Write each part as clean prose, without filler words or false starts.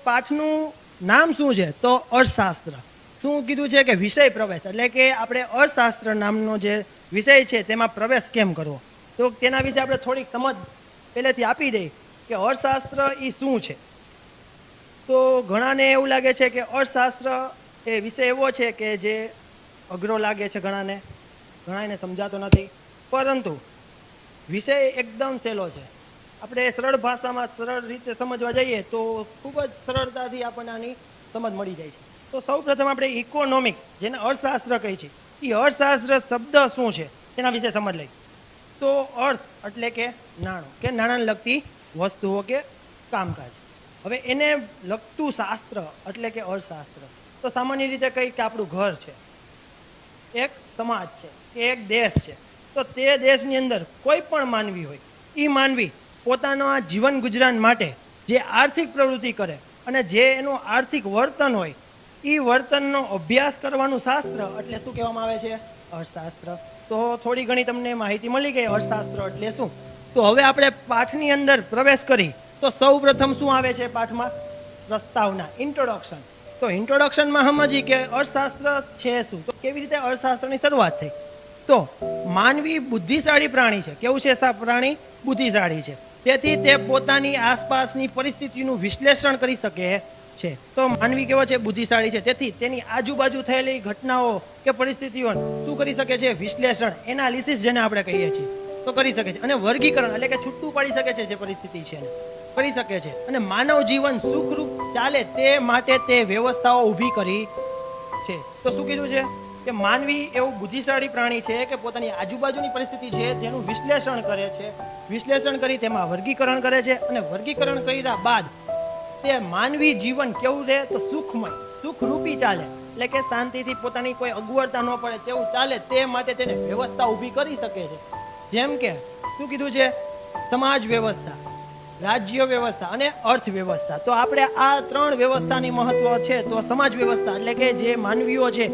પાઠનું નામ શું છે? તો અર્થશાસ્ત્ર. શું કીધું છે કે વિષય પ્રવેશ, એટલે કે આપણે અર્થશાસ્ત્ર નામનો જે વિષય છે તેમાં પ્રવેશ કેમ કરવો, તો તેના વિશે આપણે થોડીક સમજ પહેલેથી આપી દઈએ કે અર્થશાસ્ત્ર એ શું છે. તો ઘણાને એવું લાગે છે કે અર્થશાસ્ત્ર એ વિષય એવો છે કે જે અઘરો લાગે છે, ઘણાને સમજાતો નથી, પરંતુ વિષય એકદમ સહેલો છે. આપણે સરળ ભાષામાં સરળ રીતે સમજવા જઈએ તો ખૂબ જ સરળતાથી આપણને આની સમજ મળી જાય છે. તો સૌ પ્રથમ આપણે ઇકોનોમિક્સ, જેને અર્થશાસ્ત્ર કહે છે, એ અર્થશાસ્ત્ર શબ્દ શું છે તેના વિશે સમજ લઈએ. તો અર્થ એટલે કે નાણું, કે નાણાંને લગતી વસ્તુઓ કે કામકાજ. હવે એને લગતું શાસ્ત્ર એટલે કે અર્થશાસ્ત્ર. તો સામાન્ય રીતે કહી કે આપણું ઘર છે, એક સમાજ છે કે એક દેશ છે. તો તે દેશની અંદર કોઈ પણ માનવી હોય, એ માનવી પોતાના જીવન ગુજરાન માટે જે આર્થિક પ્રવૃત્તિ કરે અને જે એનું આર્થિક વર્તન હોય, એ વર્તનનો અભ્યાસ કરવાનું શાસ્ત્ર એટલે શું કહેવામાં આવે છે? અર્થશાસ્ત્ર. તો થોડી ઘણી તમને માહિતી મળી ગઈ અર્થશાસ્ત્ર એટલે શું. તો હવે આપણે પાઠની અંદર પ્રવેશ કરી તો સૌ પ્રથમ શું આવે છે પાઠમાં? પ્રસ્તાવના, ઇન્ટ્રોડક્શન. તો ઇન્ટ્રોડક્શનમાં સમજી કે અર્થશાસ્ત્ર છે શું, તો કેવી રીતે અર્થશાસ્ત્રની શરૂઆત થઈ. તો માનવી બુદ્ધિશાળી પ્રાણી છે. કેવું છે પ્રાણી? બુદ્ધિશાળી છે. તેથી તે પોતાની આસપાસની પરિસ્થિતિનું વિશ્લેષણ કરી શકે છે. તો માનવી કેવો છે? બુદ્ધિશાળી છે. તેથી તેની આજુબાજુ થયેલી ઘટનાઓ કે પરિસ્થિતિઓ શું કરી શકે છે? વિશ્લેષણ, એનાલિસિસ જેને આપણે કહીએ છીએ, તો કરી શકે છે. અને વર્ગીકરણ એટલે કે છૂટું પાડી શકે છે જે પરિસ્થિતિ છે એને, કરી શકે છે. અને માનવ જીવન સુખરૂપ ચાલે તે માટે તે વ્યવસ્થાઓ ઊભી કરી છે. તો શું કીધું છે કે માનવી એવું બુદ્ધિશાળી પ્રાણી છે કે પોતાની આજુબાજુની પરિસ્થિતિ છે તેનું વિશ્લેષણ કરે છે, વિશ્લેષણ કરી તેમાં વર્ગીકરણ કરે છે, અને વર્ગીકરણ કર્યા બાદ તે માનવી જીવન કેવું રહે? તો સુખમય, સુખરૂપી ચાલે, એટલે કે શાંતિથી પોતાની કોઈ અગવડતા ન પડે તેવું ચાલે તે માટે તેને વ્યવસ્થા ઊભી કરી શકે છે. જેમ કે શું કીધું છે? સમાજ વ્યવસ્થા, રાજ્ય વ્યવસ્થા અને અર્થવ્યવસ્થા. તો આપણે આ ત્રણ વ્યવસ્થાની મહત્વ છે. તો સમાજ વ્યવસ્થા એટલે કે જે માનવીઓ છે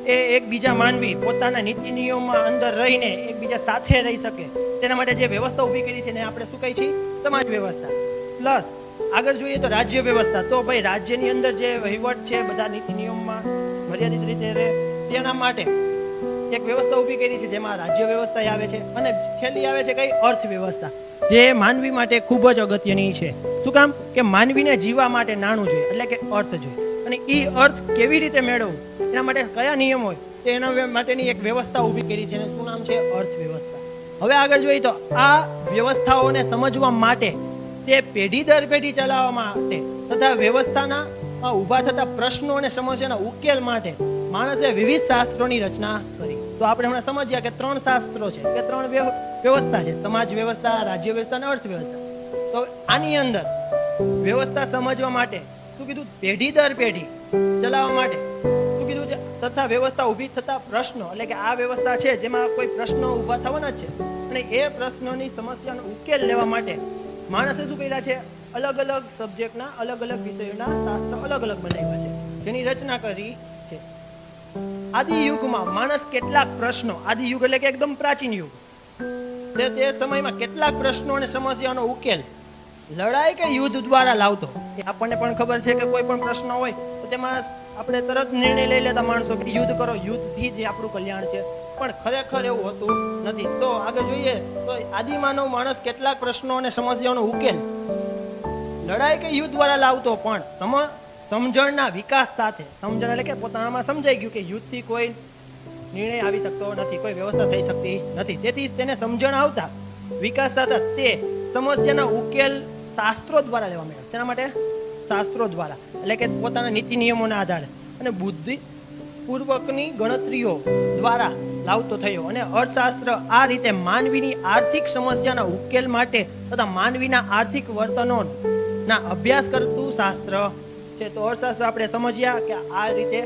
એ એકબીજા માનવી પોતાના નીતિ નિયમોમાં અંદર રહીને એકબીજા સાથે રહી શકે તેના માટે જે વ્યવસ્થા ઊભી કરી છે એને આપણે શું કહીએ છીએ? સમાજ વ્યવસ્થા. પ્લસ આગળ જોઈએ તો રાજ્ય વ્યવસ્થા. તો ભાઈ રાજ્યની અંદર જે વહીવટ છે બધા નીતિ નિયમમાં મર્યાદિત રીતે રહે તેના માટે એક વ્યવસ્થા ઊભી કરી છે જેમાં રાજ્ય વ્યવસ્થા આવે છે. અને છેલ્લી આવે છે કઈ? અર્થવ્યવસ્થા, જે માનવી માટે ખૂબ જ અગત્યની છે. શું કામ? કે માનવીને જીવવા માટે નાણું જોઈએ, એટલે કે અર્થ જોઈએ. અને એ અર્થ કેવી રીતે મેળવવું, એના માટે કયા નિયમ હોય તો એના માટેની એક વ્યવસ્થા ઊભી કરી છે. એનું શું નામ છે? અર્થવ્યવસ્થા. હવે આગળ જોઈએ તો આ વ્યવસ્થાઓને સમજવા માટે તે પેઢી દર પેઢી ચલાવવા માટે તથા વ્યવસ્થાના ઊભા થતા પ્રશ્નો અને સમસ્યાના ઉકેલ માટે માણસે વિવિધ શાસ્ત્રોની રચના કરી. તો આપણે હમણાં સમજ્યા કે ત્રણ શાસ્ત્રો છે કે ત્રણ વ્યવસ્થા છે: સમાજ વ્યવસ્થા, રાજ્ય વ્યવસ્થા અને અર્થવ્યવસ્થા. તો આની અંદર વ્યવસ્થા સમજવા માટે શું કીધું? પેઢી દર પેઢી ચલાવવા માટે શું કીધું છે? તથા વ્યવસ્થા ઊભી થતા પ્રશ્નો, એટલે કે આ વ્યવસ્થા છે જેમાં કોઈ પ્રશ્નો ઊભા થવાના જ છે અને એ પ્રશ્નોની સમસ્યાનો ઉકેલ લેવા માટે માણસે શું કર્યા છે? અલગ અલગ સબ્જેક્ટના અલગ અલગ વિષયોના શાસ્ત્ર અલગ અલગ બનાવ્યા છે, જેની રચના કરી છે. આદિ યુગમાં માણસ કેટલાક પ્રશ્નો, આદિ યુગ એટલે કે એકદમ પ્રાચીન યુગ, તે સમયમાં કેટલાક પ્રશ્નો અને સમસ્યાનો ઉકેલ લડાઈ કે યુદ્ધ દ્વારા લાવતો. આપણને પણ ખબર છે કે કોઈ પણ પ્રશ્ન હોય તો તેમાં આપણે તરત નિર્ણય લઈ લેતા માણસો કે યુદ્ધ કરો, યુદ્ધથી જ આપણું કલ્યાણ છે. પણ ખરેખર એવું હોતું નથી. તો આગળ જોઈએ તો આદિમાનવ માણસ કેટલાક પ્રશ્નો અને સમસ્યાઓનો ઉકેલ લડાઈ કે યુદ્ધ દ્વારા લાવતો, પણ સમજણના વિકાસ સાથે, સમજણ એટલે કે પોતાનામાં સમજાઈ ગયું કે યુદ્ધથી કોઈ નિર્ણય આવી શકતો નથી, કોઈ વ્યવસ્થા થઈ શકતી નથી. તેથી તેને સમજણ આવતા વિકાસ થતા તે સમસ્યાના ઉકેલ શાસ્ત્રો દ્વારા લેવા માંડ્યા. શેના માટે? શાસ્ત્રો દ્વારા, એટલે કે પોતાના નીતિ નિયમોના આધારે અને બુદ્ધિપૂર્વકની ગણતરીઓ દ્વારા લાવતો થયો. અને અર્થશાસ્ત્ર આ રીતે માનવીની આર્થિક સમસ્યાના ઉકેલ માટે તથા માનવીના આર્થિક વર્તનોના અભ્યાસ કરતું શાસ્ત્ર છે. તો અર્થશાસ્ત્ર આપણે સમજ્યા કે આ રીતે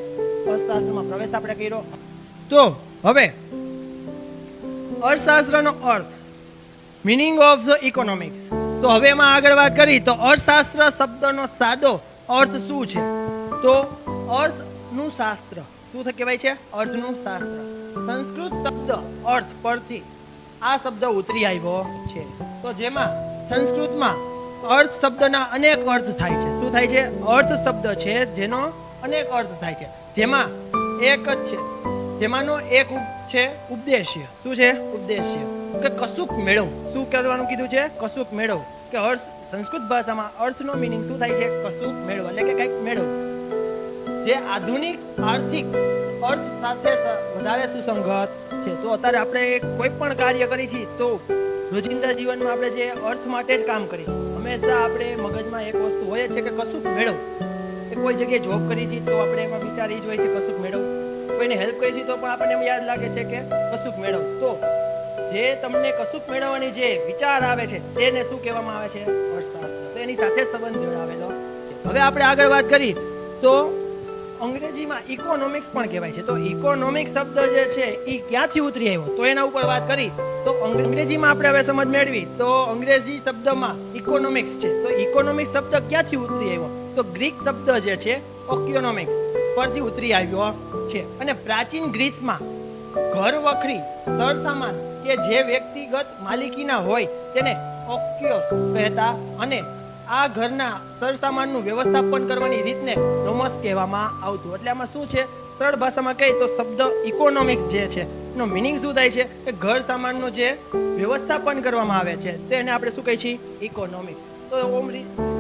અર્થશાસ્ત્રમાં પ્રવેશ આપણે કર્યો. તો હવે અર્થશાસ્ત્રનો અર્થ, મિનિંગ ઓફ ધ ઇકોનોમિક્સ. તો હવે એમાં આગળ વાત કરી તો અર્થશાસ્ત્ર શબ્દનો સાદો અર્થ શું છે? તો અર્થનું શાસ્ત્ર. શું કહેવાય છે? અર્થનું શાસ્ત્ર. સંસ્કૃત શબ્દ અર્થ પરથી આ શબ્દ ઉતરી આવ્યો છે. તો જેમાં સંસ્કૃતમાં અર્થ શબ્દના અનેક અર્થ થાય છે. શું થાય છે? અર્થ શબ્દ છે જેનો અનેક અર્થ થાય છે, જેમાં એક જ છે, જેમાંનો એક છે ઉદ્દેશ્ય. શું છે? ઉદ્દેશ્ય. કે કશુંક મેળવવું. શું કરવાનું કીધું છે? કશુંક મેળવવું. કે અર્થ, સંસ્કૃત ભાષામાં અર્થનો મિનિંગ શું થાય છે? કશુંક મેળવવું, એટલે કે કંઈક મેળવવું, જે આધુનિક આર્થિક અર્થ સાથે વધારે સુસંગત છે. તો અત્યારે આપણે કોઈ પણ કાર્ય કરી છીએ તો રોજિંદા જીવનમાં આપણે જે અર્થ માટે જ કામ કરીએ છીએ. હંમેશા આપણે મગજમાં એક વસ્તુ હોય છે કે કશુંક મેળવવું. કે કોઈ જગ્યાએ જોબ કરી છીએ તો આપણે એમાં વિચાર એ જ હોય છે કશુંક મેળવવું. કોઈને હેલ્પ કરી છીએ તો પણ આપણને એમ યાદ લાગે છે કે કશુંક મેળવવું. તો જે તમને કશુંક મેળવવાની જે વિચાર આવે છે તેને શું કહેવામાં આવે છે? અર્થશાસ્ત્ર. તો એની સાથે સંબંધ જોડાવેલો છે. હવે આપણે આગળ વાત કરીએ તો અંગ્રેજીમાં ઇકોનોમિક્સ પણ કહેવાય છે. તો ઇકોનોમિક શબ્દ જે છે એ ક્યાંથી ઉતરી આવ્યો? તો એના ઉપર વાત કરી તો અંગ્રેજીમાં આપણે હવે સમજ મેળવી તો અંગ્રેજી શબ્દમાં ઇકોનોમિક્સ છે. તો ઇકોનોમિક્સ શબ્દ ક્યાંથી ઉતરી આવ્યો? તો ગ્રીક શબ્દ જે છે ઓક્યોનોમિક્સ પરથી ઉતરી આવ્યો છે. અને પ્રાચીન ગ્રીસમાં ઘર વખરી સરસામાન કે જે વ્યક્તિગત માલિકીના હોય તેને ઓક્યોસ કહેતા અને આ ઘરના સરસામાનનું વ્યવસ્થાપન કરવાની રીતને નોમસ કહેવામાં આવતું. એટલે આમાં શું છે? સરળ ભાષામાં કહીએ તો શબ્દ ઇકોનોમિક્સ જે છે એનો મિનિંગ શું થાય છે? કે ઘર સામાનનું જે વ્યવસ્થાપન કરવામાં આવે છે તો એને આપણે શું કહીએ છીએ? ઇકોનોમિક્સ. તો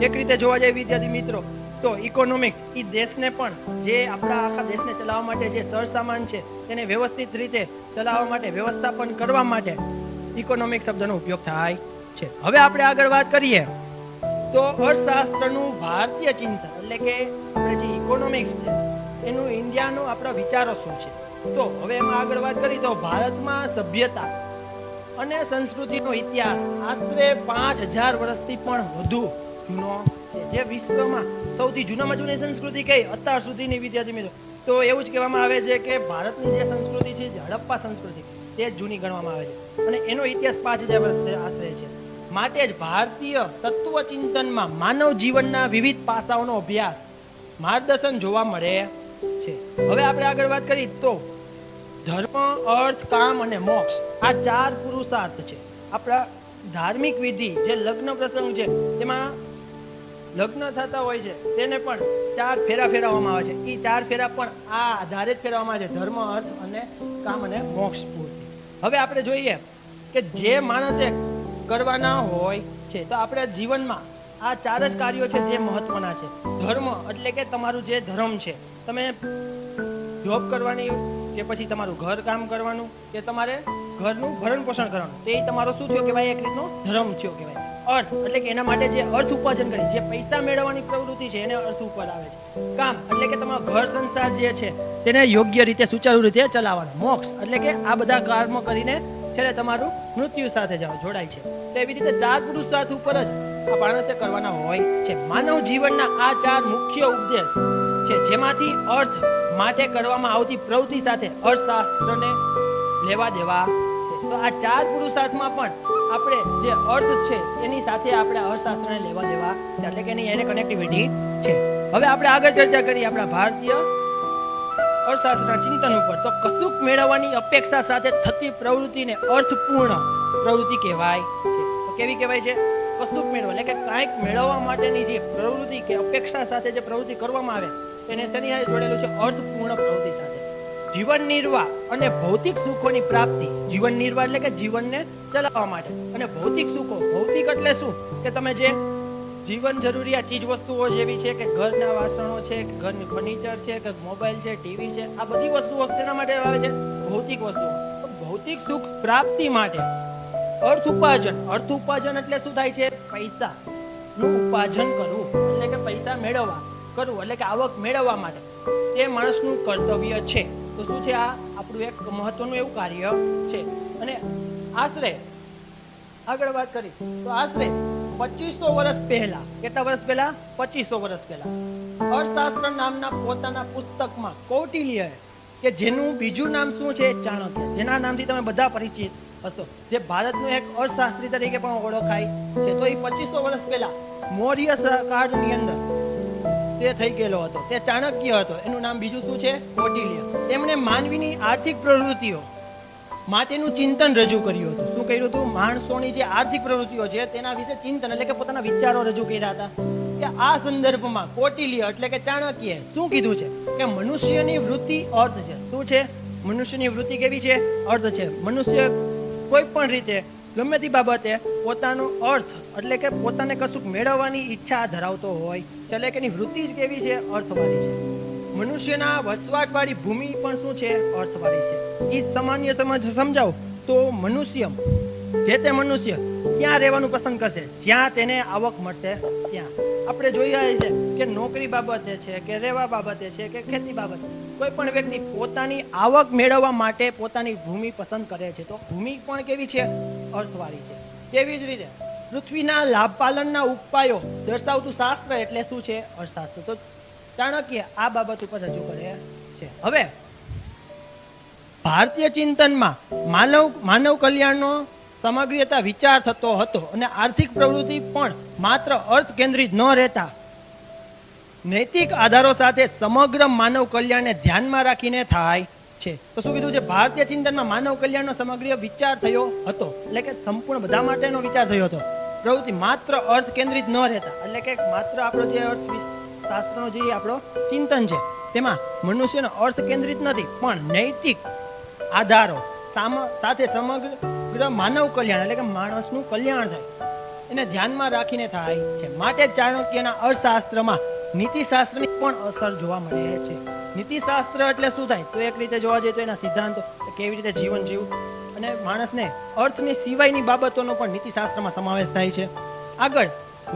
એક રીતે જોવા જાય વિદ્યાર્થી મિત્રો તો ઇકોનોમિક્સ એ દેશને પણ જે આપણા આખા દેશને ચલાવવા માટે જે સરસામાન છે તેને વ્યવસ્થિત રીતે ચલાવવા માટે, વ્યવસ્થાપન કરવા માટે ઇકોનોમિક્સ શબ્દનો ઉપયોગ થાય છે. હવે આપણે આગળ વાત કરીએ તો અર્થશાસ્ત્રનું ભારતીય ચિંતન એટલે કે આપણે જે ઇકોનોમિક્સ છે એનું ઇન્ડિયાનો આપણા વિચારો શું છે? તો હવે એમાં આગળ વાત કરી તો ભારતમાં સભ્યતા અને સંસ્કૃતિનો ઇતિહાસ આશરે 5000 વર્ષથી પણ વધુ જૂનો છે. જે વિશ્વમાં સૌથી જૂનામાં જૂની સંસ્કૃતિ કઈ અત્યાર સુધીની વિદ્યાર્થી મિત્રો તો એવું જ કહેવામાં આવે છે કે ભારતની જે સંસ્કૃતિ છે હડપ્પા સંસ્કૃતિ તે જ જૂની ગણવામાં આવે છે અને એનો ઇતિહાસ 5000 વર્ષ આશરે છે. માટે જ ભારતીય તત્વચિંતનમાં માનવ જીવનના વિવિધ પાસાઓનો અભ્યાસ, માર્ગદર્શન જોવા મળે છે. હવે આપણે આગળ વાત કરીએ તો ધર્મ, અર્થ, કામ અને મોક્ષ આ 4 પુરુષાર્થ છે. આપણા ધાર્મિક વિધિ જે લગ્ન પ્રસંગ છે તેમાં લગ્ન થતા હોય છે તેને પણ 4 ફેરા ફેરવવામાં આવે છે. એ 4 ફેરા પણ આ આધારે જ ફેરવવામાં આવે છે, ધર્મ, અર્થ અને કામ અને મોક્ષ પૂરતી. હવે આપણે જોઈએ કે જે માણસે કરવાના હોય છે તો આપણે જીવનમાં આ 4 જ કાર્યો છે જે મહત્વના છે. ધર્મ એટલે કે તમારું જે ધર્મ છે, તમે જોબ કરવાની કે પછી તમારું ઘર કામ કરવાનું કે તમારે ઘરનું ભરણ પોષણ કરવાનું, તે તમારો શું થયો કહેવાય? એક રીતનો ધર્મ થયો કહેવાય. અર્થ એટલે કે એના માટે જે અર્થ ઉપાર્જન કરી, જે પૈસા મેળવવાની પ્રવૃત્તિ છે એને અર્થ ઉપર આવે છે. કામ એટલે કે તમારો ઘર સંસાર જે છે તેને યોગ્ય રીતે સુચારુ રીતે ચલાવવાનું. મોક્ષ એટલે કે આ બધા કર્મ કરીને છેલ્લે તમારું મૃત્યુ સાથે જોડાય છે. તો એવી રીતે 4 પુરુષાર્થ ઉપર જ આ માણસે કરવાના હોય છે. માનવ જીવનના આ 4 મુખ્ય ઉપદેશ છે જેમાંથી અર્થ માટે કરવામાં આવતી પ્રવૃત્તિ સાથે અર્થશાસ્ત્રને લેવા દેવા છે. તો આ 4 પુરુષાર્થમાં પણ આપણે જે અર્થ છે એની સાથે આપણે અર્થશાસ્ત્રને લેવા દેવા છે, એટલે કે એની એને કનેક્ટિવિટી છે. હવે આપણે આગળ ચર્ચા કરીએ આપણા ભારતીય અર્થશાસ્ત્રના ચિંતન ઉપર. તો કશુંક મેળવવાની અપેક્ષા સાથે થતી પ્રવૃત્તિને અર્થપૂર્ણ પ્રવૃત્તિ કહેવાય છે. તો કેવી કહેવાય છે? કશુંક મેળવવા એટલે કે કાંઈક મેળવવા માટેની જે પ્રવૃત્તિ કે અપેક્ષા સાથે જે પ્રવૃત્તિ કરવામાં આવે તેને શેની સાથે જોડેલું છે? અર્થપૂર્ણ પ્રવૃત્તિ સાથે. જીવન નિર્વાહ અને ભૌતિક સુખોની પ્રાપ્તિ. જીવન નિર્વાહ એટલે કે જીવનને ચલાવવા માટે, અને ભૌતિક સુખો, ભૌતિક એટલે શું? કે તમે જે જીવન જરૂરિયાત ચીજ વસ્તુઓ જેવી છે કે ઘરના વાસણો છે કે ઘરની ફર્નિચર છે કે મોબાઈલ છે, ટીવી છે, આ બધી વસ્તુઓ તેના માટે આવે છે ભૌતિક વસ્તુઓ. તો ભૌતિક સુખ પ્રાપ્તિ માટે અર્થ ઉપાર્જન. અર્થ ઉપાર્જન એટલે શું થાય છે? પૈસાનું ઉપાર્જન કરવું એટલે કે પૈસા મેળવવા કરવું એટલે કે આવક મેળવવા માટે તે માણસનું કર્તવ્ય છે. તો શું છે? આ આપણું એક મહત્વનું એવું કાર્ય છે. અને આશરે આગળ વાત કરી તો આશરે 2500 વર્ષ પહેલા, કેટલા વર્ષ પહેલા? 2500 વર્ષ પહેલા અર્થશાસ્ત્ર નામના પોતાના પુસ્તકમાં કૌટિલ્યએ, કે જેનું બીજું નામ શું છે? ચાણક્ય, જેના નામથી તમે બધા પરિચિત હશો, જે ભારતનો એક અર્થશાસ્ત્રી તરીકે પણ ઓળખાય છે. તો એ 2500 વર્ષ પહેલા મૌર્ય કાળની અંદર તે થઈ ગયેલો હતો. તે ચાણક્ય હતો. એનું નામ બીજું શું છે? કૌટિલ્ય. તેમણે માનવીની આર્થિક પ્રવૃત્તિઓ માટેનું ચિંતન રજૂ કર્યું હતું. શું કર્યું હતું? માણસોની જે આર્થિક પ્રવૃત્તિઓ છે તેના વિશે ચિંતન એટલે કે પોતાના વિચારો રજૂ કર્યા હતા. કે આ સંદર્ભમાં કૌટિલ્ય એટલે કે ચાણક્યએ શું કીધું છે કે મનુષ્યની વૃત્તિ અર્થ છે. શું છે? મનુષ્યની વૃત્તિ કેવી છે? અર્થ છે. મનુષ્ય કોઈ પણ રીતે ગમે તે બાબતે પોતાનો અર્થ એટલે કે પોતાને કશુંક મેળવવાની ઈચ્છા ધરાવતો હોય, એટલે કે એની વૃત્તિ જ કેવી છે? અર્થવાળી છે. મનુષ્યના વસવાટવાળી ભૂમિ પણ શું છે? અર્થવાળી છે. એ સામાન્ય સમજાવું તો મનુષ્ય જે તે મનુષ્ય ક્યાં રહેવાનું પસંદ કરશે? જ્યાં તેને આવક મળશે ત્યાં. આપણે જોઈ રહ્યા છે કે નોકરી બાબતે છે કે રહેવા બાબતે છે કે ખેતી બાબતે કોઈ પણ વ્યક્તિ પોતાની આવક મેળવવા માટે પોતાની ભૂમિ પસંદ કરે છે. તો ભૂમિ પણ કેવી છે? અર્થવાળી છે. તેવી જ રીતે પૃથ્વીના લાભ પાલનના ઉપાયો દર્શાવતું શાસ્ત્ર એટલે શું છે? અર્થશાસ્ત્ર. તો ચાણક્ય આ બાબત ઉપર રજૂ કરે છે. હવે ભારતીય ચિંતનમાં માનવ કલ્યાણનો સમગ્રતા વિચાર થતો હતો અને આર્થિક પ્રવૃત્તિ પણ માત્ર અર્થ કેન્દ્રિત ન રહેતા નૈતિક આધારો સાથે સમગ્ર માનવ કલ્યાણને ધ્યાનમાં રાખીને થાય છે. તો શું કીધું છે? ભારતીય ચિંતનમાં માનવ કલ્યાણનો સમગ્ર વિચાર થયો હતો, એટલે કે સંપૂર્ણ બધા માટેનો વિચાર થયો હતો. પ્રવૃત્તિ માત્ર અર્થ કેન્દ્રિત ન રહેતા, એટલે કે માત્ર આપણો જે અર્થ શાસ્ત્રનો જે આપણો ચિંતન છે તેમાં મનુષ્યનો અર્થ કેન્દ્રિત નથી, પણ નૈતિક આધારો સાથે સમગ્ર માનવ કલ્યાણ એટલે કે માણસનું કલ્યાણ થાય એને ધ્યાનમાં રાખીને થાય છે. માટે ચાણક્યના અર્થશાસ્ત્રમાં નીતિશાસ્ત્રની પણ અસર જોવા મળે છે. નીતિશાસ્ત્ર એટલે શું થાય? તો એક રીતે જોવા જઈએ તો એના સિદ્ધાંતો, કેવી રીતે જીવન જીવવું અને માણસને અર્થની સિવાયની બાબતોનો પણ નીતિશાસ્ત્રમાં સમાવેશ થાય છે. આગળ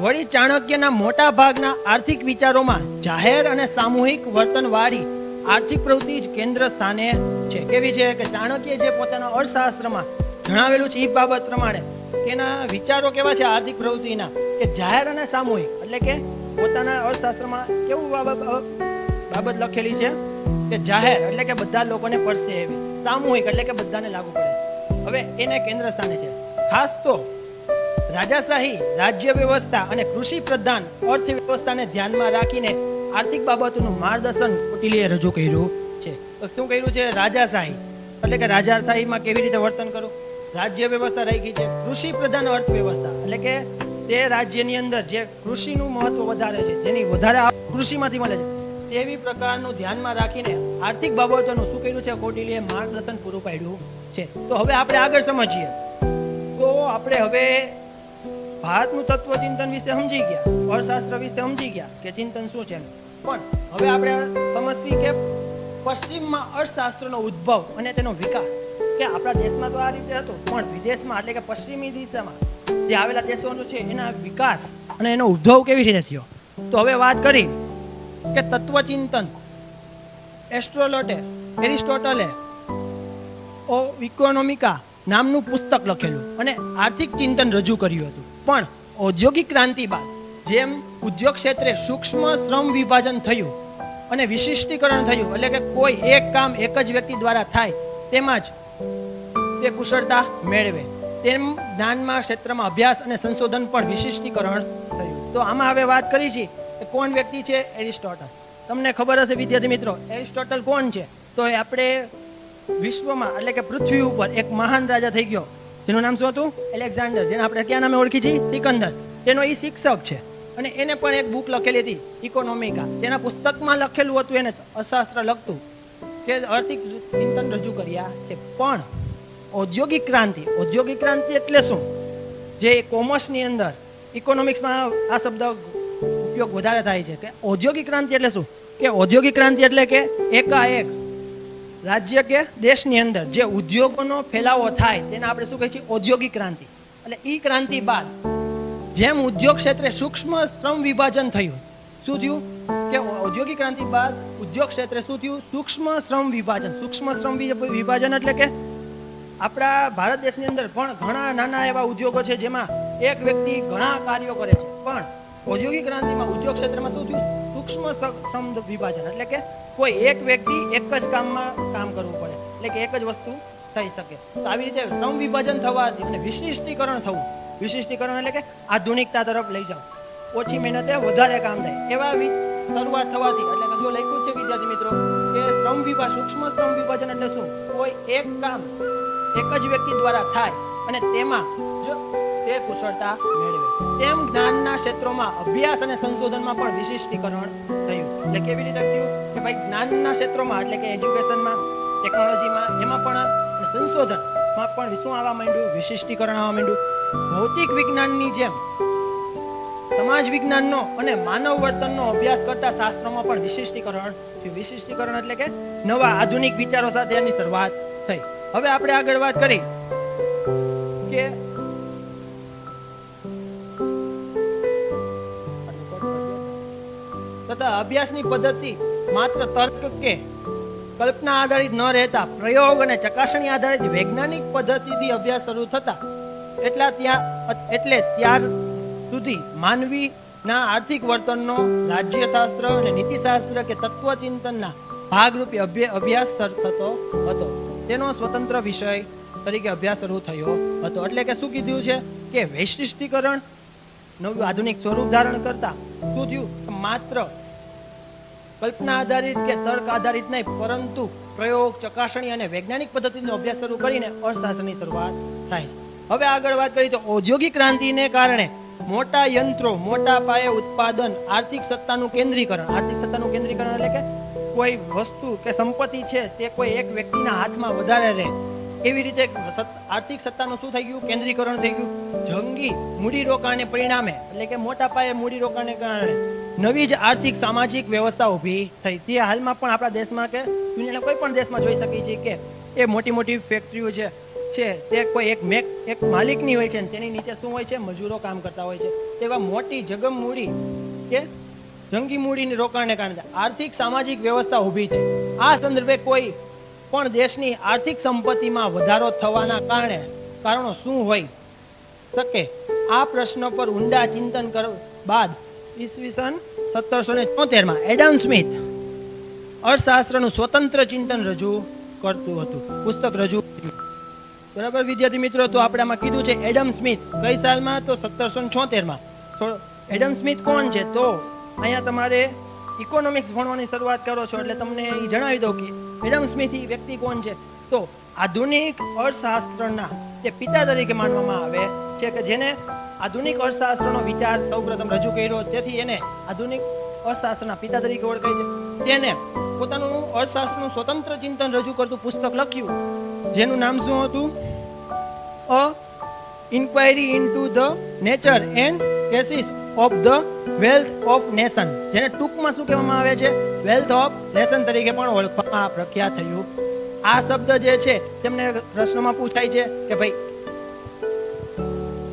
વળી ચાણક્યના મોટા ભાગના આર્થિક વિચારોમાં જાહેર અને સામૂહિક વર્તનવાળી આર્થિક પ્રવૃત્તિ જ કેન્દ્ર સ્થાને છે. કેવી છે? કે ચાણક્ય જે પોતાના અર્થશાસ્ત્રમાં જણાવેલું છે એ બાબત પ્રમાણે તેના વિચારો કેવા છે આર્થિક પ્રવૃત્તિના? કે જાહેર અને સામૂહિક, એટલે કે પોતાના અર્થશાસ્ત્રમાં કેવું બાબત લખેલી છે કે જાહેર એટલે કે બધા લોકોને પડશે એવી, સામૂહિક એટલે કે બધાને લાગુ પડે. હવે એને કેન્દ્ર સ્થાને છે. ખાસ તો રાજાશાહી રાજ્ય વ્યવસ્થા અને કૃષિ પ્રધાન અર્થવ્યવસ્થાને ધ્યાનમાં રાખીને આર્થિક બાબતોનું માર્ગદર્શન કૌટિલ્યએ રજૂ કર્યું છે. તો શું કર્યું છે? રાજાશાહી એટલે કે રાજાશાહીમાં કેવી રીતે વર્તન કરવું, રાજ્ય વ્યવસ્થા રાખી છે. કૃષિ પ્રધાન અર્થવ્યવસ્થા એટલે કે તે રાજ્યની અંદર જે કૃષિનું મહત્વ વધારે છે, જેની વધારે કૃષિમાંથી મળે છે, તેવી પ્રકારનું ધ્યાનમાં રાખીને આર્થિક બાબતોનું શું કર્યું છે? કૌટિલ્યએ માર્ગદર્શન પૂરું પાડ્યું છે. તો હવે આપણે આગળ સમજીએ તો આપણે હવે ભારતનું તત્વચિંતન વિશે સમજી ગયા, અર્થશાસ્ત્ર વિશે સમજી ગયા કે ચિંતન શું છે, પણ હવે આપણે સમજીએ કે પશ્ચિમમાં અર્થશાસ્ત્રનો ઉદ્ભવ અને તેનો વિકાસ. કે આપણા દેશમાં તો આ રીતે હતો, પણ વિદેશમાં એટલે કે પશ્ચિમી દિશામાં જે આવેલા દેશોનો છે એના વિકાસ અને એનો ઉદ્ભવ કેવી રીતે થયો. તો હવે વાત કરી કે તત્વચિંતન એરિસ્ટોટલે ઇકોનોમિકા નામનું પુસ્તક લખેલું અને આર્થિક ચિંતન રજૂ કર્યું હતું. પણ ઔદ્યોગિક ક્રાંતિ બાદ જેમ ઉદ્યોગ ક્ષેત્રે સૂક્ષ્મ શ્રમ વિભાજન થયું અને વિશિષ્ટીકરણ થયું, એટલે કે કોઈ એક કામ એક જ વ્યક્તિ દ્વારા થાય તેમાં જ તે કુશળતા મેળવે, તેમ જ્ઞાનમાં ક્ષેત્રમાં અભ્યાસ અને સંશોધન પણ વિશિષ્ટીકરણ થયું. તો આમાં હવે વાત કરી છે કે કોણ વ્યક્તિ છે? એરિસ્ટોટલ. તમને ખબર હશે વિદ્યાર્થી મિત્રો, એરિસ્ટોટલ કોણ છે? તો આપણે વિશ્વમાં એટલે કે પૃથ્વી ઉપર એક મહાન રાજા થઈ ગયો જેનું નામ શું હતું? એલેક્ઝાન્ડર, જેને આપણે ક્યાં નામે ઓળખી છીએ? સિકંદર. તેનો એ શિક્ષક છે અને એને પણ એક બુક લખેલી હતી ઇકોનોમિકા. તેના પુસ્તકમાં લખેલું હતું, એને અર્થશાસ્ત્ર લખતું કે આર્થિક ચિંતન રજૂ કર્યા છે. પણ ઔદ્યોગિક ક્રાંતિ એટલે શું? જે કોમર્સની અંદર ઇકોનોમિક્સમાં આ શબ્દ ઉપયોગ વધારે થાય છે કે ઔદ્યોગિક ક્રાંતિ એટલે શું? કે ઔદ્યોગિક ક્રાંતિ એટલે કે એકાએક રાજ્ય કે દેશની અંદર જે ઉદ્યોગોનો ફેલાવો થાય તેને આપણે શું કહીએ છીએ? ઔદ્યોગિક ક્રાંતિ. એટલે ઈ ક્રાંતિ બાદ જેમ ઉદ્યોગ ક્ષેત્રે સૂક્ષ્મ શ્રમ વિભાજન થયું, શું થયું? કે ઔદ્યોગિક ક્રાંતિ બાદ ઉદ્યોગ ક્ષેત્રે શું થયું? સૂક્ષ્મ શ્રમ વિભાજન. સૂક્ષ્મ શ્રમ વિભાજન એટલે કે આપણા ભારત દેશની અંદર પણ ઘણા નાના એવા ઉદ્યોગો છે જેમાં એક વ્યક્તિ ઘણા કાર્યો કરે છે, પણ ઔદ્યોગિક ક્રાંતિમાં ઉદ્યોગ ક્ષેત્રમાં શું થયું? સૂક્ષ્મ શ્રમ વિભાજન એટલે કે કોઈ એક વ્યક્તિ એક જ કામમાં કામ કરવું પડે, એટલે કે એક જ વસ્તુ થઈ શકે. તો આવી રીતે શ્રમ વિભાજન થવાથી અને વિશિષ્ટીકરણ થવું, વિશિષ્ટીકરણ એટલે કે આધુનિકતા તરફ લઈ જાવ, ઓછી મહેનતે વધારે કામ થાય, એવા શરૂઆત થવાથી એટલે કે જો લખ્યું છે વિદ્યાર્થી મિત્રો કે સૂક્ષ્મ શ્રમ વિભાજન એટલે શું? કોઈ એક કામ એક જ વ્યક્તિ દ્વારા થાય અને તેમાં જો તે કુશળતા મેળવે. તેમ જ્ઞાનના ક્ષેત્રોમાં અભ્યાસ અને સંશોધનમાં પણ વિશિષ્ટીકરણ થયું. એટલે કેવી રીતે થયું કે ભાઈ જ્ઞાનના ક્ષેત્રોમાં એટલે કે એજ્યુકેશનમાં, ટેકનોલોજીમાં, એમાં પણ સંશોધનમાં પણ શું આવવા માંડ્યું? વિશિષ્ટીકરણ આવવા માંડ્યું. ભૌતિક વિજ્ઞાનની જેમ સમાજ વિજ્ઞાનનો અને માનવ વર્તનનો અભ્યાસ કરતા શાસ્ત્રોમાં પણ વિશિષ્ટીકરણ થયું. વિશિષ્ટીકરણ એટલે કે નવા આધુનિક વિચારો સાથે એની શરૂઆત થઈ. હવે આપણે આગળ વાત કરી કે તથા અભ્યાસની પદ્ધતિ માત્ર તર્ક કે કલ્પના આધારિત ન રહેતા પ્રયોગ અને ચકાસણી આધારિત વૈજ્ઞાનિક પદ્ધતિથી અભ્યાસ શરૂ થતા એટલે ત્યાર સુધી માનવીના આર્થિક વર્તનનો રાજ્યશાસ્ત્ર અને નીતિશાસ્ત્ર કે તત્વચિંતનના ભાગરૂપે અભ્યાસ થતો હતો. તેનો સ્વતંત્ર વિષય તરીકે અભ્યાસ શરૂ થયો હતો. એટલે કે શું કીધું છે કે વૈશિષ્ટીકરણ નવું આધુનિક સ્વરૂપ ધારણ કરતા શું થયું? માત્ર કલ્પના આધારિત કે તર્ક આધારિત નહીં, પરંતુ પ્રયોગ, ચકાસણી અને વૈજ્ઞાનિક પદ્ધતિનો અભ્યાસ શરૂ કરીને અર્થશાસ્ત્રની શરૂઆત થાય છે. હવે આગળ વાત કરીએ તો ઔદ્યોગિક ક્રાંતિને કારણે મોટા યંત્રો, મોટા પાયે ઉત્પાદન, આર્થિક સત્તાનું કેન્દ્રીકરણ. આર્થિક સત્તાનું કેન્દ્રીકરણ એટલે કે કોઈ વસ્તુ કે સંપત્તિ છે તે કોઈ એક વ્યક્તિના હાથમાં વધારે રહે, એવી રીતે આર્થિક સત્તાનું શું થઈ ગયું? કેન્દ્રીકરણ થઈ ગયું. જંગી મૂડીરોકાણને પરિણામે એટલે કે મોટા પાયે મૂડીરોકાણને કારણે નવી જ આર્થિક સામાજિક વ્યવસ્થા ઊભી થઈ. તે હાલમાં પણ આપણા દેશમાં કે દુનિયાના કોઈ પણ દેશમાં જોઈ શકીએ છીએ કે એ મોટી મોટી ફેક્ટરીઓ છે તે કોઈ એક માલિકની હોય છે, તેની નીચે શું હોય છે? મજૂરો કામ કરતા હોય છે. તેવા મોટી જગમ મૂડી કે જંગી મૂડીની રોકાણને કારણે આર્થિક સામાજિક વ્યવસ્થા ઊભી થઈ. આ સંદર્ભે કોઈ પણ દેશની આર્થિક સંપત્તિમાં વધારો થવાના કારણો શું હોય શકે? આ પ્રશ્ન પર ઊંડા ચિંતન બાદ ઈસવીસન 1774 એડમ સ્મિથ અર્થશાસ્ત્રનું સ્વતંત્ર ચિંતન રજૂ કરતું હતું, પુસ્તક રજૂ કર્યું. બરાબર વિદ્યાર્થી મિત્રો, તો આપણે આમાં કીધું છે એડમ સ્મિથ. કઈ સાલમાં? તો 1774. તો એડમ સ્મિથ કોણ છે? તો અહીંયા તમારે ઇકોનોમિક્સ ભણવાની શરૂઆત કરો છો એટલે તમને એ જણાવી દઉં કે એડમ સ્મિથ એ વ્યક્તિ કોણ છે. તો આધુનિક અર્થશાસ્ત્રના તે પિતા તરીકે માનવામાં આવે છે કે જેને આધુનિક અર્થશાસ્ત્રનો વિચાર સૌપ્રથમ રજૂ કર્યો, તેથી એને આધુનિક અર્થશાસ્ત્રના પિતા તરીકે ઓળખાય છે. તેને પોતાનું અર્થશાસ્ત્રનું સ્વતંત્ર ચિંતન રજૂ કરતું પુસ્તક લખ્યું, જેનું નામ શું હતું? A inquiry into the nature and causes of the wealth of nation, જેને ટૂંકમાં શું કહેવામાં આવે છે? વેલ્થ ઓફ નેશન તરીકે પણ ઓળખવામાં પ્રખ્યાત થયું. આ શબ્દ જે છે તેમને પ્રશ્નમાં પૂછાય છે કે ભાઈ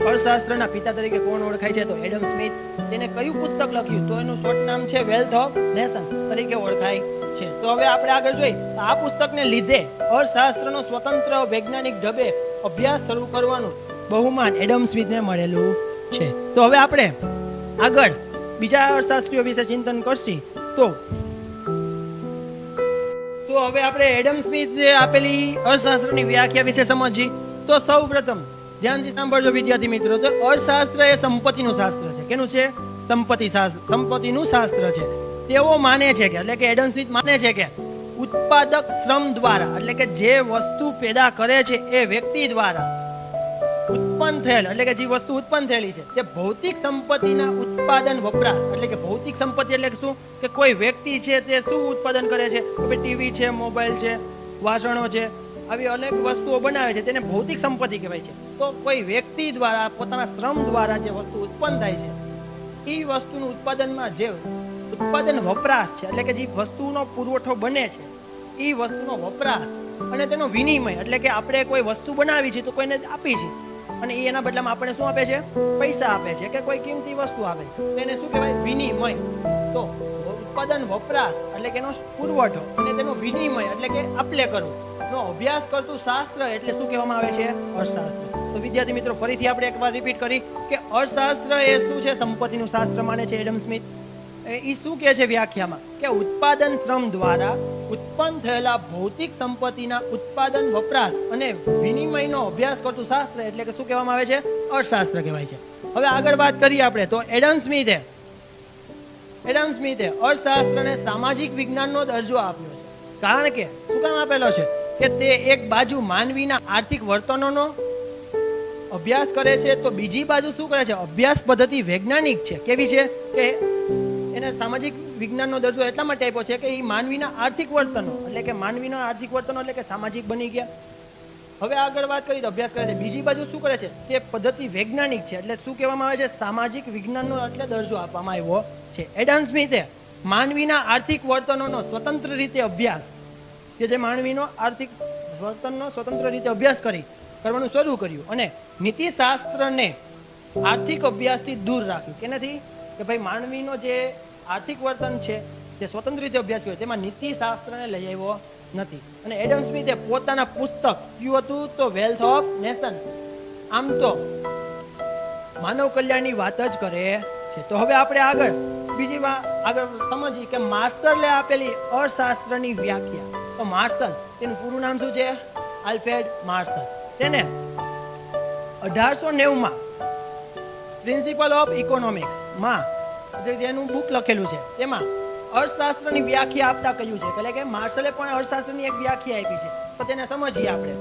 અર્થશાસ્ત્રના પિતા તરીકે કોણ ઓળખાય છે? તો એડમ સ્મિથ. તેને કયું પુસ્તક લખ્યું? તો એનું શોર્ટ નામ છે વેલ્થ ઓફ નેશન તરીકે ઓળખાય છે. તો હવે આપણે આગળ જોઈએ તો આ પુસ્તકને લીધે અર્થશાસ્ત્રનો સ્વતંત્ર વૈજ્ઞાનિક ઢબે અભ્યાસ શરૂ કરવાનું બહુમાન એડમ સ્મિથને મળેલું છે. તો હવે આપણે આગળ બીજા અર્થશાસ્ત્રીઓ વિશે ચિંતન કરશી. તો હવે આપણે એડમ સ્મિથ જે આપેલી અર્થશાસ્ત્રની વ્યાખ્યા વિશે સમજીએ. તો સૌ પ્રથમ ધ્યાનથી સાંભળજો વિદ્યાર્થી મિત્રો, તો અર્થશાસ્ત્ર એ સંપત્તિનું શાસ્ત્ર છે. કેનું છે? સંપત્તિનું શાસ્ત્ર છે. તેઓ માને છે કે એટલે કે એડમ સ્મિથ માને છે કે ઉત્પાદક શ્રમ દ્વારા એટલે કે જે વસ્તુ પેદા કરે છે એ વ્યક્તિ દ્વારા ઉત્પન્ન થયેલ એટલે કે જે વસ્તુ ઉત્પન્ન થયેલી છે તે ભૌતિક સંપત્તિના ઉત્પાદન વપરાશ એટલે કે ભૌતિક સંપત્તિ એટલે કે શું? કે કોઈ વ્યક્તિ છે તે શું ઉત્પાદન કરે છે? ટીવી છે, મોબાઈલ છે, વાસણો છે, આવી અનેક વસ્તુઓ બનાવે છે, તેને ભૌતિક સંપત્તિ કહેવાય છે. તો કોઈ વ્યક્તિ દ્વારા પોતાના શ્રમ દ્વારા જે વસ્તુ ઉત્પન્ન થાય છે એ વસ્તુનું ઉત્પાદનમાં જે ઉત્પાદન વપરાશ છે એટલે કે જે વસ્તુનો પુરવઠો બને છે એ વસ્તુનો વપરાશ અને તેનો વિનિમય એટલે કે આપણે કોઈ વસ્તુ બનાવી છે તો કોઈને આપી છે અને એ એના બદલામાં આપણે શું આપે છે? પૈસા આપે છે કે કોઈ કિંમતી વસ્તુ આપે છે, તેને શું કહેવાય? વિનિમય. તો ઉત્પાદન વપરાશ એટલે કે એનો પુરવઠો અને તેનો વિનિમય એટલે કે આપલે કરવું નો અભ્યાસ કરતું શાસ્ત્ર એટલે શું કહેવામાં આવે છે? અર્થશાસ્ત્ર. તો વિદ્યાર્થી મિત્રો ફરીથી આપણે એકવાર રિપીટ કરી કે અર્થશાસ્ત્ર એ શું છે? સંપત્તિનું શાસ્ત્ર માને છે એડમ સ્મિથ. એ શું કહે છે વ્યાખ્યામાં? કે ઉત્પાદન શ્રમ દ્વારા ઉત્પન્ન થયેલા ભૌતિક સંપત્તિના ઉત્પાદન વપરાશ અને વિનિમયનો અભ્યાસ કરતું શાસ્ત્ર એટલે કે શું કહેવામાં આવે છે? અર્થશાસ્ત્ર કહેવાય છે. હવે આગળ વાત કરીએ આપણે તો એડમ સ્મિથે અર્થશાસ્ત્રને સામાજિક વિજ્ઞાનનો દરજ્જો આપ્યો છે. કારણ કે શું કામ આપેલો છે? કે તે એક બાજુ માનવીના આર્થિક વર્તનોનો અભ્યાસ કરે છે તો બીજી બાજુ શું કરે છે, અભ્યાસ પદ્ધતિ વૈજ્ઞાનિક છે. કેવી છે કે એને સામાજિક વિજ્ઞાનનો દરજ્જો એટલા માટે આપ્યો છે કે એ માનવીના આર્થિક વર્તનો એટલે કે માનવીના આર્થિક વર્તનો એટલે કે સામાજિક બની ગયા. હવે આગળ વાત કરીએ તો અભ્યાસ કરે છે. બીજી બાજુ શું કરે છે, તે પદ્ધતિ વૈજ્ઞાનિક છે એટલે શું કહેવામાં આવે છે, સામાજિક વિજ્ઞાનનો એટલે દરજ્જો આપવામાં આવ્યો છે. એડમ સ્મિથે માનવીના આર્થિક વર્તનોનો સ્વતંત્ર રીતે અભ્યાસ, કે જે માનવીનો આર્થિક વર્તનનો સ્વતંત્ર રીતે અભ્યાસ કરવાનું શરૂ કર્યું અને નીતિશાસ્ત્રને આર્થિક અભ્યાસથી દૂર રાખ્યું. કેનાથી? કે ભાઈ માનવીનો જે આર્થિક વર્તન છે તે સ્વતંત્ર રીતે અભ્યાસ કર્યો, તેમાં નીતિશાસ્ત્રને લઈ આવ્યો નથી. અને એડમ સ્મિથે પોતાના પુસ્તક કયું હતું તો વેલ્થ ઓફ નેશન, આમ તો માનવ કલ્યાણની વાત જ કરે છે. તો હવે આપણે આગળ સમજીએ કે માર્શલે આપેલી અર્થશાસ્ત્રની વ્યાખ્યા. તો માર્શલ, તેનું પૂરું નામ શું છે? Alfred Marshall. તેને 1890 પ્રિન્સિપલ ઓફ ઇકોનોમિક્સ માં જેનું બુક લખેલું છે તેમાં અર્થશાસ્ત્રની વ્યાખ્યા આપતા કહ્યું છે, એટલે કે માર્શલે પણ અર્થશાસ્ત્રની એક વ્યાખ્યા આપી છે. તો તેને સમજીએ આપણે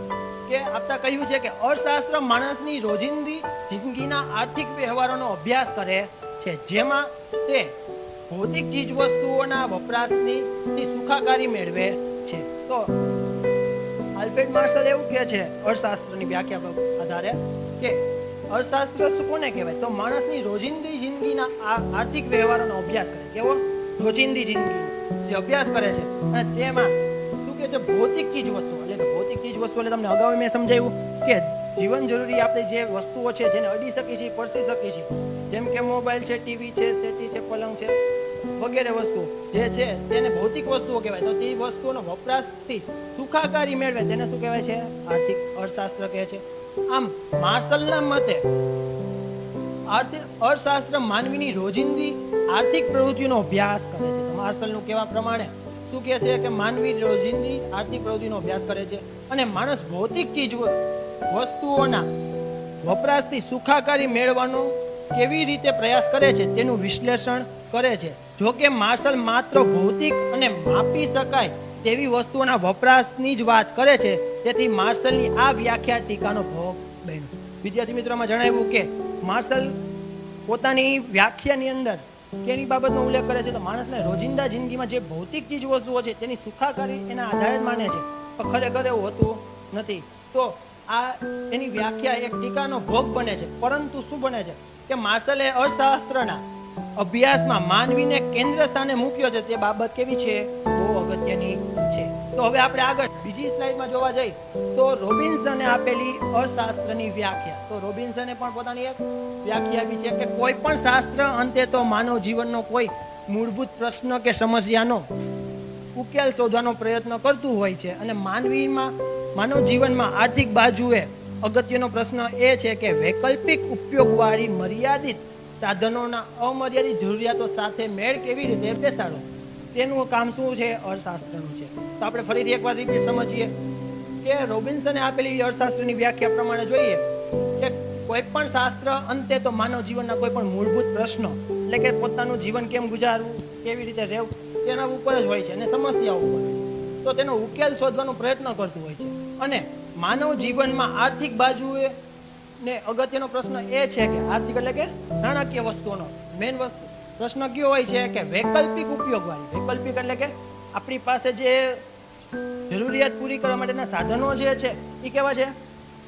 કે આપતા કહ્યું છે કે અર્થશાસ્ત્ર માણસની રોજિંદી જિંદગીના આર્થિક વ્યવહારોનો અભ્યાસ કરે છે, જેમાં તે ભૌતિક ચીજ વસ્તુઓના વપરાશની સુખાકારી મેળવે છે. તો આલ્ફ્રેડ માર્શલ એવું કહે છે અર્થશાસ્ત્રની વ્યાખ્યા આધારે કે અર્થશાસ્ત્ર શું કોને કહેવાય, તો માણસની રોજિંદી જિંદગીના આર્થિક વ્યવહારોનો અભ્યાસ કરે. કેવો? રોજિંદી જિંદગી જે અભ્યાસ કરે છે અને તેમાં શું કહે છે, ભૌતિક ચીજ વસ્તુ. એટલે કે ભૌતિક ચીજ વસ્તુ એટલે તમને અગાઉ મેં સમજાવ્યું કે જીવન જરૂરી આપણે જે વસ્તુઓ છે જેને અડી શકીએ છીએ, સ્પર્શી શકીએ છીએ, જેમ કે મોબાઈલ છે, ટીવી છે, સેટી છે, પલંગ છે વગેરે વસ્તુ જે છે તેને ભૌતિક વસ્તુઓ કહેવાય. તો તે વસ્તુઓનો વપરાશથી સુખાકારી મેળવે તેને શું કહેવાય છે? આર્થિક અર્થશાસ્ત્ર કહે છે. આમ માર્શલના મતે અર્થશાસ્ત્ર માનવીની રોજિંદી આર્થિક પ્રવૃત્તિનો અભ્યાસ કરે છે. માર્શલનું કહેવા પ્રમાણે શું કહે છે કે માનવી રોજિંદી આર્થિક પ્રવૃત્તિનો અભ્યાસ કરે છે અને માણસ ભૌતિક ચીજ વસ્તુઓના વપરાશથી સુખાકારી મેળવવાનો કેવી રીતે પ્રયાસ કરે છે તેનું વિશ્લેષણ કરે છે. જો કે માર્શલ માત્ર ભૌતિક અને માપી શકાય તેવી વસ્તુઓના વપરાશની જ વાત કરે છે, તેથી માર્શલની આ વ્યાખ્યા ટીકાનો ભોગ બન્યું. વિદ્યાર્થી મિત્રોમાં જણાવ્યું કે માર્શલ પોતાની વ્યાખ્યાની અંદર કેની બાબતનો ઉલ્લેખ કરે છે, તો માણસને રોજિંદા જિંદગીમાં જે ભૌતિક ચીજ વસ્તુઓ છે તેની સુખાકારી એના આધારે જ માને છે, પણ ખરેખર એવું હોતું નથી. તો આ એની વ્યાખ્યા એક ટીકાનો ભોગ બને છે. પરંતુ શું બને છે કે માર્શલે અર્થશાસ્ત્રના અભ્યાસમાં માનવીને કેન્દ્ર સ્થાને મૂક્યો છે, તે બાબત કેવી છે? બહુ અગત્યની છે. તો હવે આપણે આગળ બીજી સ્લાઇડમાં જોવા જઈએ તો રોબિન્સને આપેલી અર્થશાસ્ત્રની વ્યાખ્યા. તો રોબિન્સને પણ પોતાની એક વ્યાખ્યા આપી છે કે કોઈ પણ શાસ્ત્ર અંતે તો માનવ જીવનનો કોઈ મૂળભૂત પ્રશ્ન કે સમસ્યાનો ઉકેલ શોધવાનો પ્રયત્ન કરતું હોય છે અને માનવ જીવનમાં આર્થિક બાજુએ અગત્યનો પ્રશ્ન એ છે કે વૈકલ્પિક ઉપયોગવાળી મર્યાદિત સાધનોના અમર્યાદિત જરૂરિયાતો સાથે મેળ કેવી રીતે બેસાડો, તેનું કામ શું છે? અર્થશાસ્ત્રનું છે. તો આપણે ફરીથી એકવાર રિપીટ સમજીએ કે રોબિન્સને આપેલી અર્થશાસ્ત્રની વ્યાખ્યા પ્રમાણે જોઈએ કે કોઈ પણ શાસ્ત્ર અંતે તો માનવ જીવનના કોઈ પણ મૂળભૂત પ્રશ્નો એટલે કે પોતાનું જીવન કેમ ગુજારવું, કેવી રીતે રહેવું તેના ઉપર જ હોય છે અને સમસ્યાઓ ઉપર હોય છે. તો તેનો ઉકેલ શોધવાનો પ્રયત્ન કરતું હોય છે અને માનવ જીવનમાં આર્થિક બાજુએ ને અગત્યનો પ્રશ્ન એ છે કે આર્થિક એટલે કે નાણાકીય વસ્તુઓનો મેઇન વસ્તુ પ્રશ્ન કયો હોય છે કે વૈકલ્પિક ઉપયોગવાળી. વૈકલ્પિક એટલે કે આપણી પાસે જે જરૂરિયાત પૂરી કરવા માટેના સાધનો જે છે એ કેવા છે?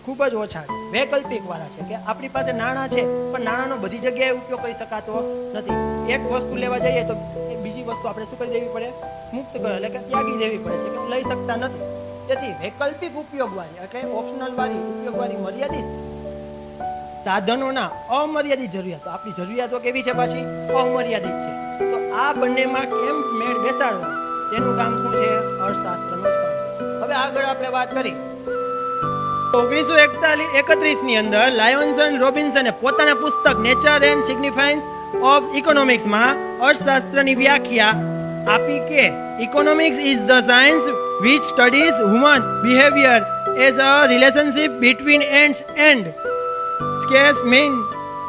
ખૂબ જ ઓછા છે. વૈકલ્પિક વાળા છે કે આપણી પાસે નાણાં છે પણ નાણાંનો બધી જગ્યાએ ઉપયોગ કરી શકાતો નથી. એક વસ્તુ લેવા જઈએ તો બીજી વસ્તુ આપણે શું કરી દેવી પડે? મુક્ત કરો એટલે કે ત્યાગી દેવી પડે છે કે લઈ શકતા નથી. તેથી વૈકલ્પિક ઉપયોગવાળી એટલે ઓપ્શનલ વાળી ઉપયોગવાળી મર્યાદિત સાધનોના અમર્યાદિત જરૂરિયાતો. આપણી જરૂરિયાતો કેવી છે? પાછી અમર્યાદિત છે. તો આ બંનેમાં કેમ મેળ બેસાડવો તેનું કામ શું છે? અર્થશાસ્ત્રનું કામ. હવે આગળ આપણે વાત કરી 1931 ની અંદર લાયોન્સન રોબિન્સને પોતાના પુસ્તક નેચર એન્ડ સિગ્નિફિકન્સ ઓફ ઇકોનોમિક્સમાં અર્થશાસ્ત્રની વ્યાખ્યા આપી કે economics is the science which studies human behavior as a relationship between ends and scarce men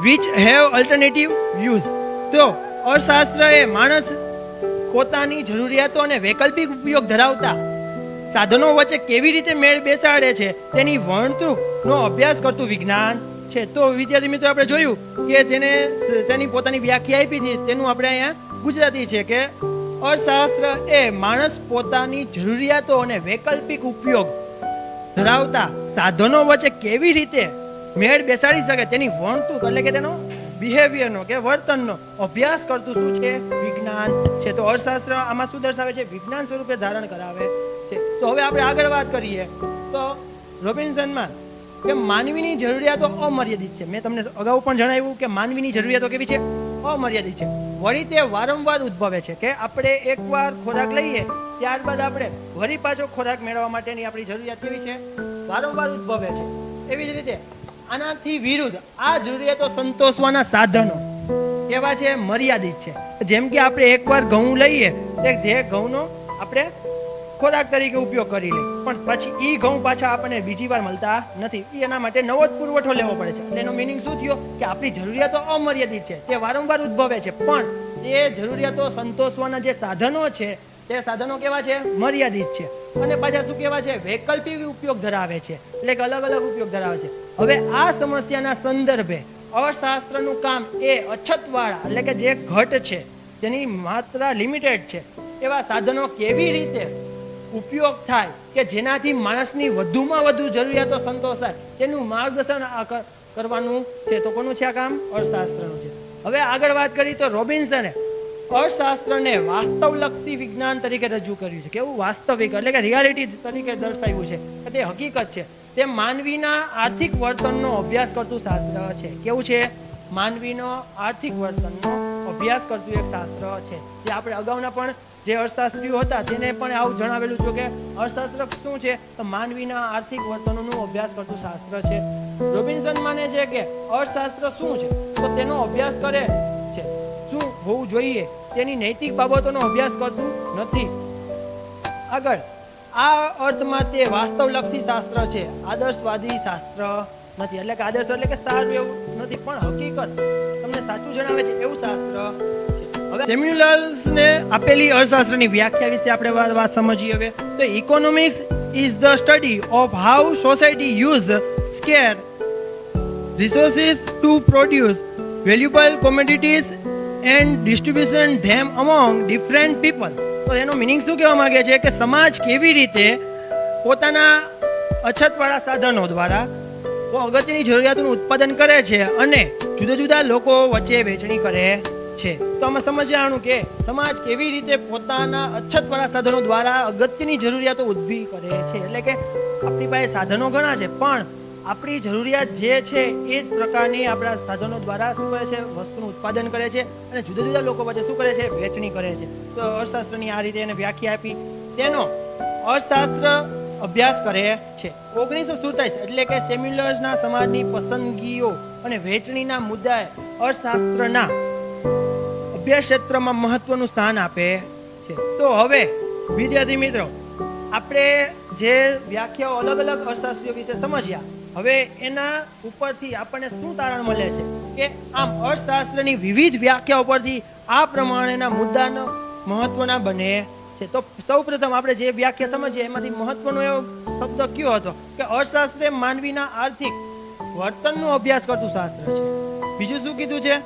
which have alternative views. તો અર્થશાસ્ત્ર એ માણસ પોતાની જરૂરિયાતો અને વૈકલ્પિક ઉપયોગ ધરાવતા સાધનો વચ્ચે કેવી રીતે મેળ બેસાડે છે તેની વર્તણૂકનો અભ્યાસ કરતું વિજ્ઞાન છે. તો વિદ્યાર્થી મિત્રો આપણે જોયું કે જેને તેની પોતાની વ્યાખ્યા આપી છે તેનું આપણે અહીંયા ગુજરાતી છે કે અર્થશાસ્ત્ર એ માણસ પોતાની જરૂરિયાતો અને વૈકલ્પિક ઉપયોગ ધરાવતા સાધનો વચ્ચે કેવી રીતે મેળ બેસાડી શકે તેની વર્તણૂક એટલે કે તેનો બિહેવિયરનો કે વર્તનનો અભ્યાસ કરતું શું છે? વિજ્ઞાન છે. તો અર્થશાસ્ત્ર આમાં શું દર્શાવે છે? વિજ્ઞાન સ્વરૂપે ધારણ કરાવે છે. તો હવે આપણે આગળ વાત કરીએ તો રોબિન્સનમાં કે માનવીની જરૂરિયાતો અમર્યાદિત છે. મેં તમને અગાઉ પણ જણાવ્યું કે માનવીની જરૂરિયાતો કેવી છે? અમર્યાદિત છે. વળી તે વારંવાર ઉદ્ભવે છે કે આપણે એકવાર ખોરાક લઈએ ત્યારબાદ આપણે વળી પાછો ખોરાક મેળવવા માટેની આપણી જરૂરિયાત કેવી છે? વારંવાર ઉદ્ભવે છે. એવી જ રીતે આનાથી વિરુદ્ધ આ જરૂરિયાતો સંતોષવાના સાધનો કેવા છે? મર્યાદિત છે. જેમ કે આપણે એકવાર ઘઉં લઈએ તે ઘઉંનો આપણે ખોરાક તરીકે ઉપયોગ કરી લઈએ પણ પછી એ ઘઉં પાછા આપણને બીજી વાર મળતા નથી. એના માટે નવો જ પુરવઠો લેવો પડે છે. એટલે એનો મિનિંગ શું થયો કે આપણી જરૂરિયાતો અમર્યાદિત છે, તે વારંવાર ઉદ્ભવે છે, પણ તે જરૂરિયાતો સંતોષવાના જે સાધનો છે તે સાધનો કેવા છે? મર્યાદિત છે. અને પાછા શું કેવા છે? વૈકલ્પિક ઉપયોગ ધરાવે છે, એટલે કે અલગ અલગ ઉપયોગ ધરાવે છે. હવે આ સમસ્યાના સંદર્ભે અર્થશાસ્ત્રનું કામ એ અછતવાળા એટલે કે જે ઘટ છે તેની માત્રા લિમિટેડ છે એવા સાધનો કેવી રીતે ઉપયોગ થાય કે જેનાથી માણસની વધુમાં વધુ જરૂરિયાતો સંતોષાય તેનું માર્ગદર્શન કરવાનું છે. તો કોનું છે આ કામ? અર્થશાસ્ત્રનું છે. હવે આગળ વાત કરી તો રોબિન્સને અર્થશાસ્ત્રને વાસ્તવલક્ષી વિજ્ઞાન તરીકે રજૂ કર્યું છે. કેવું? વાસ્તવિક એટલે કે રિયાલિટી તરીકે દર્શાવ્યું છે કે તે હકીકત છે. તે માનવીના આર્થિક વર્તનનો અભ્યાસ કરતું શાસ્ત્ર છે. કેવું છે? માનવીનો આર્થિક વર્તનનો અભ્યાસ કરતું એક શાસ્ત્ર છે. જે આપણે અગાઉના પણ જે અર્થશાસ્ત્રીઓ હતા તેને પણ આવું જણાવેલું છે કે અર્થશાસ્ત્ર શું છે? તો માનવીના આર્થિક વર્તનોનો અભ્યાસ કરતું શાસ્ત્ર છે. રોબિન્સન માને છે કે અર્થશાસ્ત્ર શું છે? તો તેનો અભ્યાસ કરે છે શું હોવું જોઈએ તેની નૈતિક બાબતોનો અભ્યાસ કરતું નથી. આગળ આ અર્થમાં તે વાસ્તવલક્ષી શાસ્ત્ર છે, આદર્શવાદી શાસ્ત્ર નથી. એટલે કે આદર્શ એટલે કે સારું એવું નથી પણ હકીકત તમને સાચું જણાવે છે એવું શાસ્ત્ર છે. હવે સેમ્યુઅલ્સને આપેલી અર્થશાસ્ત્રની વ્યાખ્યા વિશે આપણે વાત સમજીએ. હવે તો economics is the study of how society use square resources to produce valuable commodities and distribution them among different people. તો એનો મિનિંગ શું કહેવા માંગે છે કે સમાજ કેવી રીતે પોતાના અછતવાળા સાધનો દ્વારા અગત્યની જરૂરિયાતોનું ઉત્પાદન કરે છે અને જુદા જુદા લોકો વચ્ચે વહેંચણી કરે છે. તો આમાં સમજવાનું કે સમાજ કેવી રીતે પોતાના અછતવાળા સાધનો દ્વારા અગત્યની જરૂરિયાતો ઊભી કરે છે. એટલે કે આપણી પાસે સાધનો ઘણા છે પણ આપણી જરૂરિયાત જે છે એ જ પ્રકારની આપણા સાધનો દ્વારા શું કરે છે? વસ્તુનું ઉત્પાદન કરે છે અને જુદા જુદા લોકો વચ્ચે શું કરે છે? વહેંચણી કરે છે. તો અર્થશાસ્ત્રની આ રીતે એને વ્યાખ્યા આપી. તેનો અર્થશાસ્ત્ર અભ્યાસ કરે છે. 1947 એટલે કે સેમ્યુઅલ્સના સમાજની પસંદગીઓ અને વહેંચણીના મુદ્દાએ અર્થશાસ્ત્રના અભ્યાસ ક્ષેત્રમાં મહત્વનું સ્થાન આપે છે. તો હવે વિદ્યાર્થી મિત્રો આપણે જે વ્યાખ્યાઓ અલગ અલગ અર્થશાસ્ત્રીઓ વિશે સમજ્યા, હવે એના ઉપરથી આપણને શું તારણ મળે છે કે આમ અર્થશાસ્ત્રની વિવિધ વ્યાખ્યાઓ પરથી આ પ્રમાણેના મુદ્દાનો મહત્વના બને છે. તો સૌપ્રથમ આપણે જે વ્યાખ્યા સમજીએ એમાંથી મહત્વનો એવો શબ્દ કયો હતો કે અર્થશાસ્ત્ર એ માનવીના આર્થિક વર્તનનો અભ્યાસ કરતું શાસ્ત્ર છે. બીજું શું કીધું છે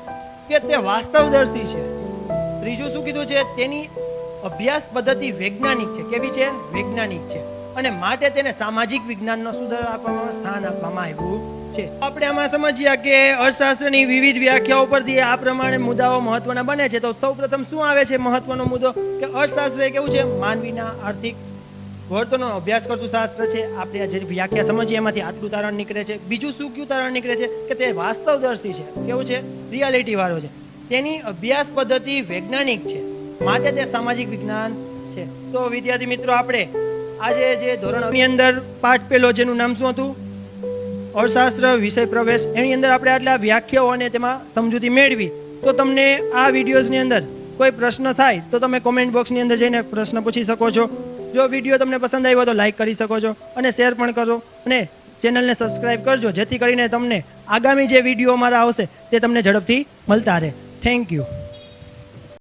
કે તે વાસ્તવદર્શી છે. ત્રીજું શું કીધું છે? તેની અભ્યાસ પદ્ધતિ વૈજ્ઞાનિક છે. કેવી છે? વૈજ્ઞાનિક છે. અને માટે તેને સામાજિક વિજ્ઞાનનો સુધાર આપવામાં સ્થાન આપવામાં આવ્યું છે. આપણે આમાં સમજ્યા કે અર્થશાસ્ત્રની વિવિધ વ્યાખ્યાઓ પરથી આ પ્રમાણે મુદ્દાઓ મહત્વના બને છે. તો સૌપ્રથમ શું આવે છે મહત્વનો મુદ્દો કે અર્થશાસ્ત્ર એ કેવું છે? માનવીના આર્થિક વર્તનનો અભ્યાસ કરતું શાસ્ત્ર છે. આપણે જે વ્યાખ્યા સમજીએ એમાંથી આટલું તારણ નીકળે છે. બીજું શું કયું તારણ નીકળે છે કે તે વાસ્તવદર્શી છે. કેવું છે? રિયાલિટી વાળો છે. તેની અભ્યાસ પદ્ધતિ વૈજ્ઞાનિક છે, માટે તે સામાજિક વિજ્ઞાન છે. તો વિદ્યાર્થી મિત્રો આપણે આજે જે ધોરણની અંદર પાઠ પહેલો જેનું નામ શું હતું? અર્થશાસ્ત્ર વિષય પ્રવેશ. એની અંદર આપણે આટલા વ્યાખ્યાઓ અને તેમાં સમજૂતી મેળવી. તો તમને આ વિડીયોઝની અંદર કોઈ પ્રશ્ન થાય તો તમે કોમેન્ટ બોક્સની અંદર જઈને પ્રશ્ન પૂછી શકો છો. જો વિડીયો તમને પસંદ આવ્યો તો લાઈક કરી શકો છો અને શેર પણ કરો અને ચેનલને સબસ્ક્રાઈબ કરજો જેથી કરીને તમને આગામી જે વિડીયો અમારા આવશે તે તમને ઝડપથી મળતા રહે. Thank you.